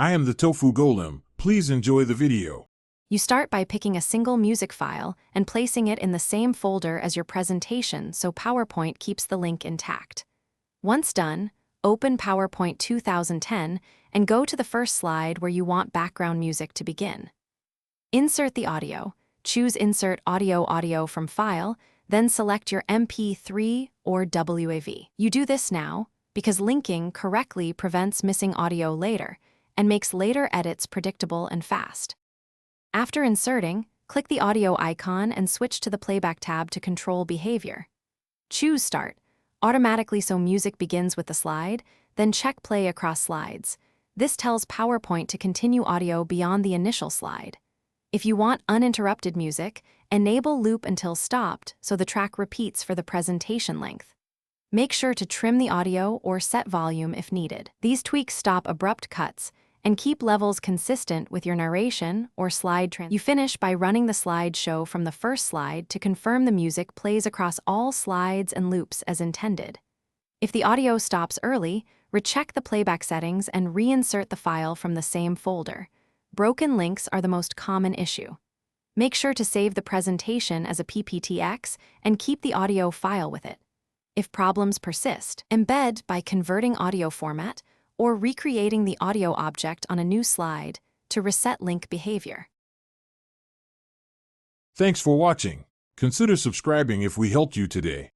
I am the Tofu Golem. Please enjoy the video. You start by picking a single music file and placing it in the same folder as your presentation so PowerPoint keeps the link intact. Once done, open PowerPoint 2010 and go to the first slide where you want background music to begin. Insert the audio. Choose Insert Audio from File, then select your MP3 or WAV. You do this now because linking correctly prevents missing audio later and makes later edits predictable and fast. After inserting, click the audio icon and switch to the Playback tab to control behavior. Choose Start, automatically so music begins with the slide, then check Play across slides. This tells PowerPoint to continue audio beyond the initial slide. If you want uninterrupted music, enable Loop until stopped so the track repeats for the presentation length. Make sure to trim the audio or set volume if needed. These tweaks stop abrupt cuts and keep levels consistent with your narration or slide transition. You finish by running the slideshow from the first slide to confirm the music plays across all slides and loops as intended. If the audio stops early, recheck the playback settings and reinsert the file from the same folder. Broken links are the most common issue. Make sure to save the presentation as a PPTX and keep the audio file with it. If problems persist, embed by converting audio format or recreating the audio object on a new slide to reset link behavior. Thanks for watching. Consider subscribing if we helped you today.